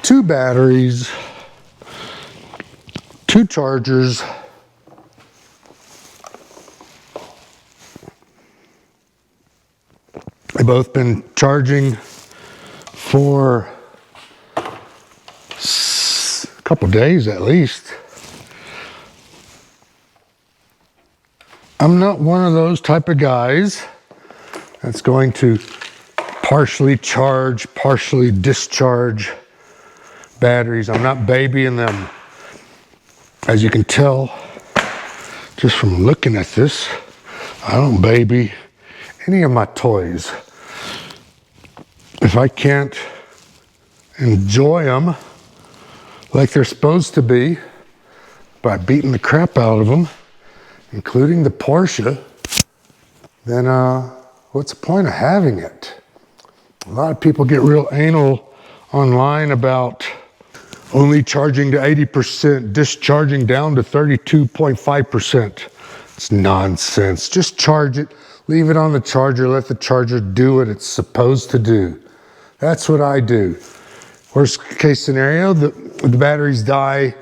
2 batteries, 2 chargers, they've both been charging for a couple days at least. I'm not one of those type of guys that's going to partially charge, partially discharge batteries. I'm not babying them. As you can tell just from looking at this, I don't baby any of my toys. If I can't enjoy them like they're supposed to be by beating the crap out of them, including the Porsche, then what's the point of having it? A lot of people get real anal online about only charging to 80%, discharging down to 32.5%. It's nonsense. Just charge it, leave it on the charger, let the charger do what it's supposed to do. That's what I do. Worst case scenario, the batteries die,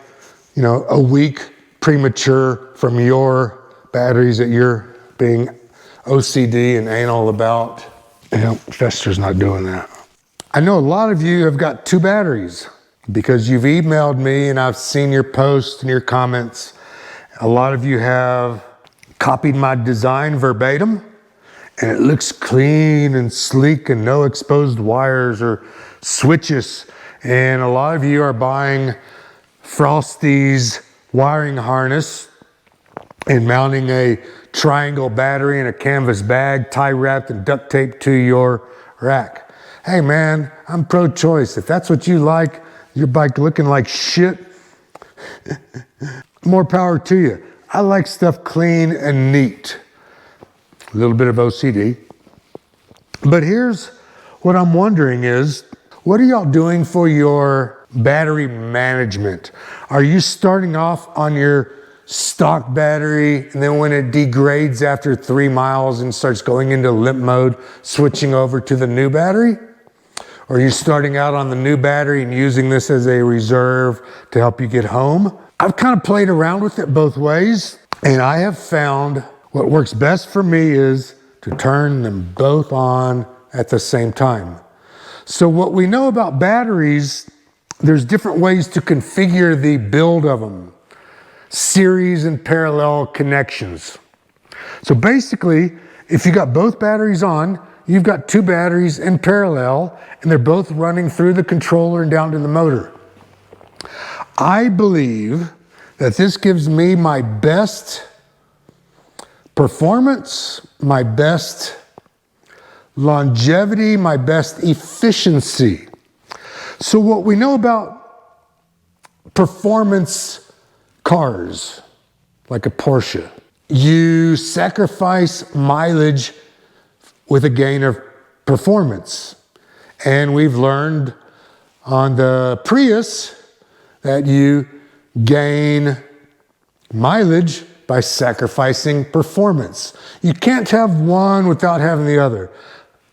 you know, a week premature from your batteries that you're being OCD and anal about. You know, Fester's not doing that. I know a lot of you have got 2 batteries because you've emailed me and I've seen your posts and your comments. A lot of you have copied my design verbatim and it looks clean and sleek and no exposed wires or switches. And a lot of you are buying Frosty's wiring harness and mounting a triangle battery in a canvas bag, tie wrapped and duct taped to your rack. Hey man, I'm pro-choice. If that's what you like, your bike looking like shit, more power to you. I like stuff clean and neat. A little bit of OCD. But here's what I'm wondering is, what are y'all doing for your battery management? Are you starting off on your stock battery and then when it degrades after 3 miles and starts going into limp mode, switching over to the new battery? Or are you starting out on the new battery and using this as a reserve to help you get home? I've kind of played around with it both ways, and I have found what works best for me is to turn them both on at the same time. So what we know about batteries, there's different ways to configure the build of them. Series and parallel connections. So basically, if you got both batteries on, you've got 2 batteries in parallel and they're both running through the controller and down to the motor. I believe that this gives me my best performance, my best longevity, my best efficiency. So what we know about performance cars, like a Porsche, you sacrifice mileage with a gain of performance. And we've learned on the Prius that you gain mileage by sacrificing performance. You can't have one without having the other.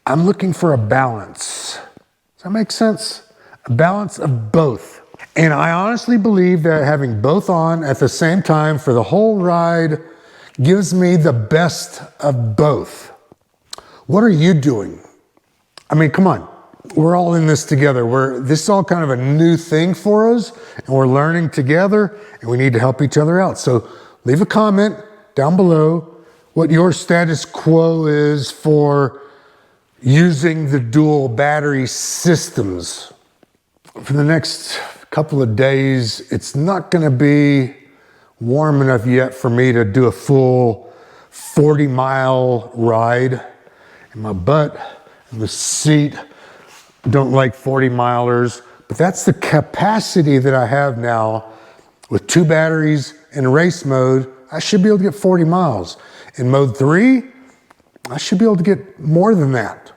I'm looking for a balance. Does that make sense? A balance of both. And I honestly believe that having both on at the same time for the whole ride gives me the best of both. What are you doing? I mean, come on. We're all in this together. This is all kind of a new thing for us, and we're learning together, and we need to help each other out. So leave a comment down below what your status quo is for using the dual battery systems. For the next couple of days, it's not going to be warm enough yet for me to do a full 40-mile ride. And my butt and the seat don't like 40-milers, but that's the capacity that I have now. With 2 batteries in race mode, I should be able to get 40 miles. In mode 3, I should be able to get more than that.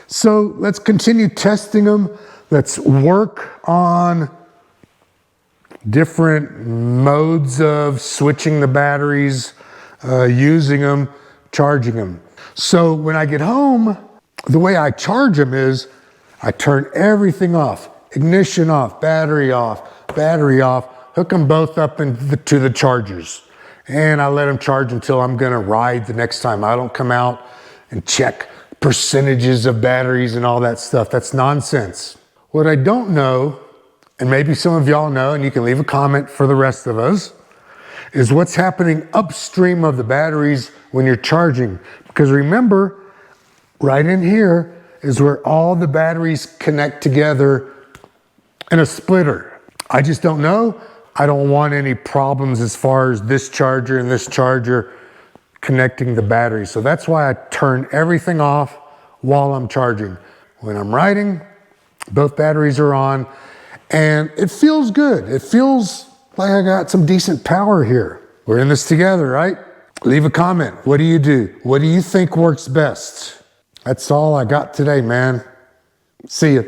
So let's continue testing them. Let's work on different modes of switching the batteries, using them, charging them. So when I get home, the way I charge them is I turn everything off. ignition off, battery off, hook them both up to the chargers. And I let them charge until I'm gonna ride the next time. I don't come out and check percentages of batteries and all that stuff. That's nonsense. What I don't know, and maybe some of y'all know, and you can leave a comment for the rest of us, is what's happening upstream of the batteries when you're charging. Because remember, right in here is where all the batteries connect together in a splitter. I just don't know. I don't want any problems as far as this charger and this charger connecting the batteries. So that's why I turn everything off while I'm charging. When I'm riding, both batteries are on, and it feels good. It feels like I got some decent power here. We're in this together, right? Leave a comment. What do you do? What do you think works best? That's all I got today, man. See ya.